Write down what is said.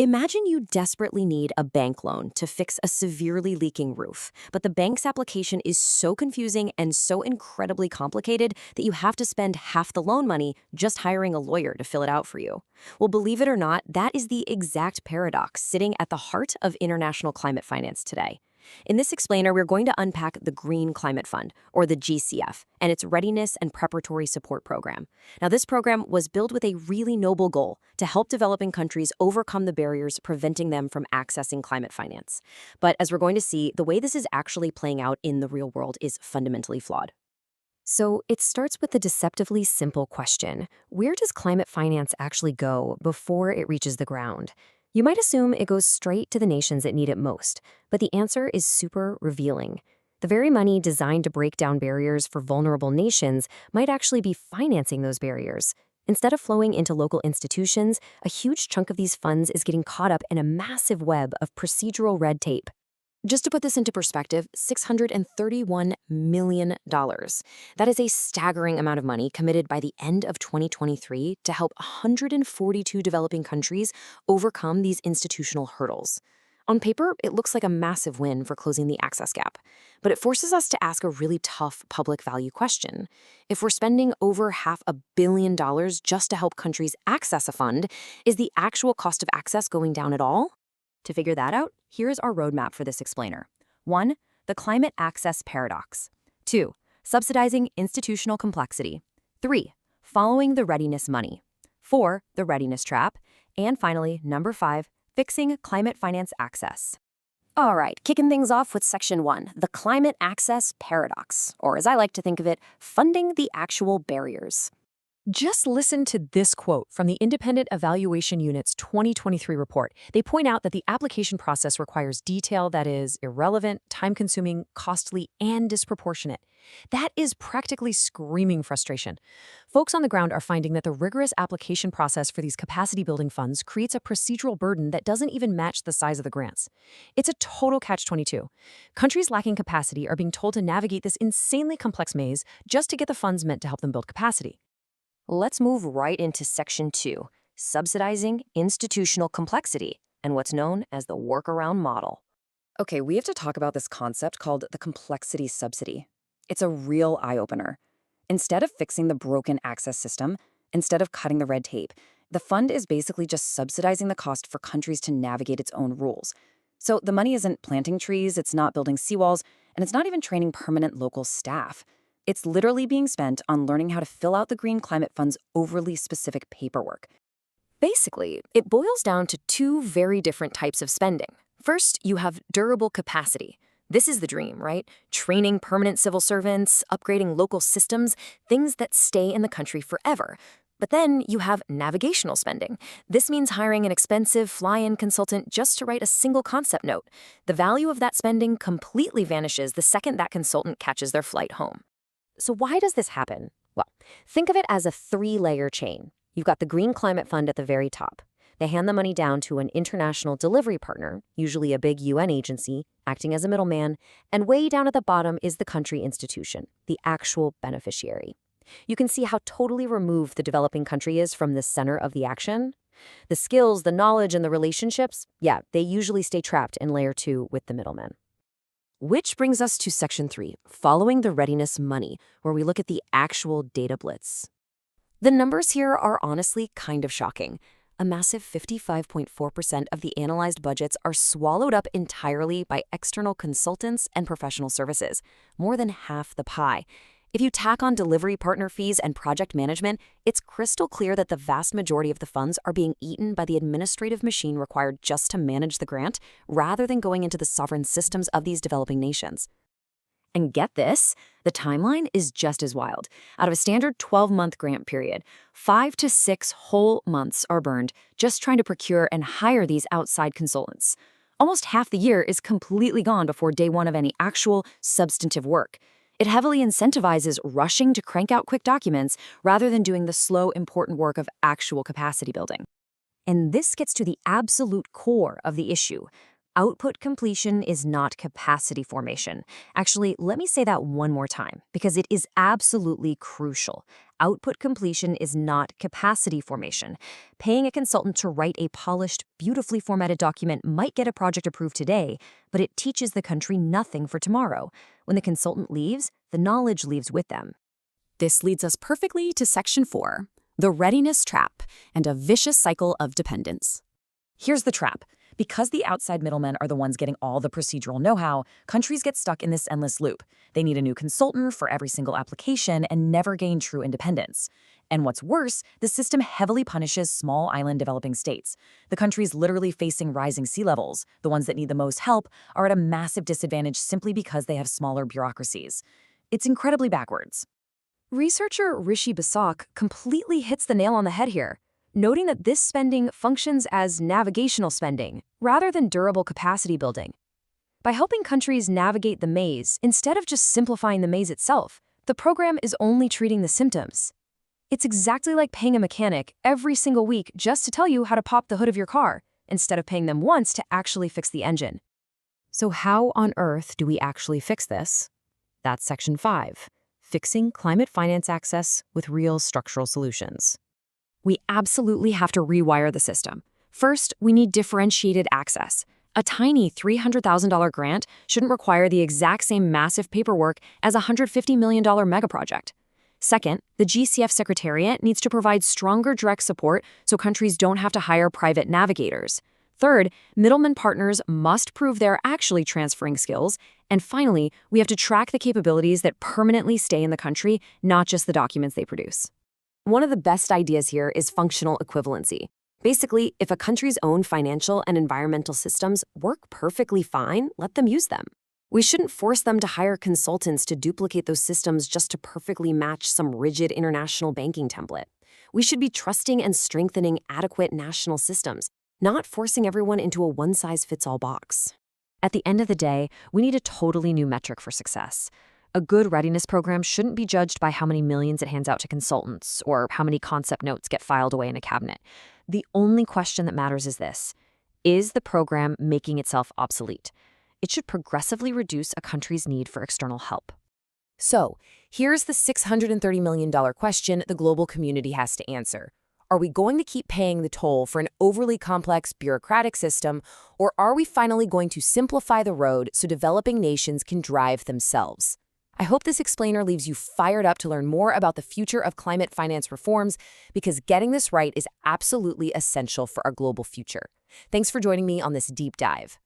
Imagine you desperately need a bank loan to fix a severely leaking roof, but the bank's application is so confusing and so incredibly complicated that you have to spend half the loan money just hiring a lawyer to fill it out for you. Well, believe it or not, that is the exact paradox sitting at the heart of international climate finance today. In this explainer, we're going to unpack the Green Climate Fund, or the GCF, and its Readiness and Preparatory Support Program. Now, this program was built with a really noble goal to help developing countries overcome the barriers preventing them from accessing climate finance. But as we're going to see, the way this is actually playing out in the real world is fundamentally flawed. So it starts with the deceptively simple question: where does climate finance actually go before it reaches the ground? You might assume it goes straight to the nations that need it most, but the answer is super revealing. The very money designed to break down barriers for vulnerable nations might actually be financing those barriers. Instead of flowing into local institutions, a huge chunk of these funds is getting caught up in a massive web of procedural red tape. Just to put this into perspective, $631 million. That is a staggering amount of money committed by the end of 2023 to help 142 developing countries overcome these institutional hurdles. On paper, it looks like a massive win for closing the access gap, but it forces us to ask a really tough public value question. If we're spending over $500 million just to help countries access a fund, is the actual cost of access going down at all? To figure that out, here is our roadmap for this explainer. 1. The climate access paradox. 2. Subsidizing institutional complexity. 3. Following the readiness money. 4. The readiness trap. And finally, number 5, fixing climate finance access. All right, kicking things off with section 1, the climate access paradox, or as I like to think of it, funding the actual barriers. Just listen to this quote from the Independent Evaluation Unit's 2023 report. They point out that the application process requires detail that is irrelevant, time-consuming, costly, and disproportionate. That is practically screaming frustration. Folks on the ground are finding that the rigorous application process for these capacity-building funds creates a procedural burden that doesn't even match the size of the grants. It's a total catch-22. Countries lacking capacity are being told to navigate this insanely complex maze just to get the funds meant to help them build capacity. Let's move right into section 2, subsidizing institutional complexity, and what's known as the workaround model. Okay, we have to talk about this concept called the complexity subsidy. It's a real eye-opener. Instead of fixing the broken access system, instead of cutting the red tape, the fund is basically just subsidizing the cost for countries to navigate its own rules. So the money isn't planting trees, it's not building seawalls, and it's not even training permanent local staff. It's literally being spent on learning how to fill out the Green Climate Fund's overly specific paperwork. Basically, it boils down to 2 very different types of spending. First, you have durable capacity. This is the dream, right? Training permanent civil servants, upgrading local systems, things that stay in the country forever. But then you have navigational spending. This means hiring an expensive fly-in consultant just to write a single concept note. The value of that spending completely vanishes the second that consultant catches their flight home. So why does this happen? Well, think of it as a 3-layer chain. You've got the Green Climate Fund at the very top. They hand the money down to an international delivery partner, usually a big UN agency, acting as a middleman, and way down at the bottom is the country institution, the actual beneficiary. You can see how totally removed the developing country is from the center of the action. The skills, the knowledge, and the relationships, they usually stay trapped in layer 2 with the middlemen. Which brings us to section 3, following the readiness money, where we look at the actual data blitz. The numbers here are honestly kind of shocking. A massive 55.4% of the analyzed budgets are swallowed up entirely by external consultants and professional services, more than half the pie. If you tack on delivery partner fees and project management, it's crystal clear that the vast majority of the funds are being eaten by the administrative machine required just to manage the grant, rather than going into the sovereign systems of these developing nations. And get this, the timeline is just as wild. Out of a standard 12-month grant period, 5 to 6 whole months are burned just trying to procure and hire these outside consultants. Almost half the year is completely gone before day 1 of any actual substantive work. It heavily incentivizes rushing to crank out quick documents rather than doing the slow, important work of actual capacity building. And this gets to the absolute core of the issue. Output completion is not capacity formation. Actually, let me say that one more time because it is absolutely crucial. Output completion is not capacity formation. Paying a consultant to write a polished, beautifully formatted document might get a project approved today, but it teaches the country nothing for tomorrow. When the consultant leaves, the knowledge leaves with them. This leads us perfectly to Section 4, the readiness trap and a vicious cycle of dependence. Here's the trap. Because the outside middlemen are the ones getting all the procedural know-how, countries get stuck in this endless loop. They need a new consultant for every single application and never gain true independence. And what's worse, the system heavily punishes small island developing states. The countries literally facing rising sea levels, the ones that need the most help, are at a massive disadvantage simply because they have smaller bureaucracies. It's incredibly backwards. Researcher Rishi Basak completely hits the nail on the head here, noting that this spending functions as navigational spending rather than durable capacity building. By helping countries navigate the maze instead of just simplifying the maze itself, the program is only treating the symptoms. It's exactly like paying a mechanic every single week just to tell you how to pop the hood of your car, instead of paying them once to actually fix the engine. So how on earth do we actually fix this? That's Section 5, Fixing Climate Finance Access with Real Structural Solutions. We absolutely have to rewire the system. First, we need differentiated access. A tiny $300,000 grant shouldn't require the exact same massive paperwork as a $150 million megaproject. Second, the GCF Secretariat needs to provide stronger direct support so countries don't have to hire private navigators. Third, middlemen partners must prove they're actually transferring skills. And finally, we have to track the capabilities that permanently stay in the country, not just the documents they produce. One of the best ideas here is functional equivalency. Basically, if a country's own financial and environmental systems work perfectly fine, let them use them. We shouldn't force them to hire consultants to duplicate those systems just to perfectly match some rigid international banking template. We should be trusting and strengthening adequate national systems, not forcing everyone into a one-size-fits-all box. At the end of the day, we need a totally new metric for success. A good readiness program shouldn't be judged by how many millions it hands out to consultants or how many concept notes get filed away in a cabinet. The only question that matters is this: is the program making itself obsolete? It should progressively reduce a country's need for external help. So, here's the $630 million question the global community has to answer. Are we going to keep paying the toll for an overly complex bureaucratic system, or are we finally going to simplify the road so developing nations can drive themselves? I hope this explainer leaves you fired up to learn more about the future of climate finance reforms, because getting this right is absolutely essential for our global future. Thanks for joining me on this deep dive.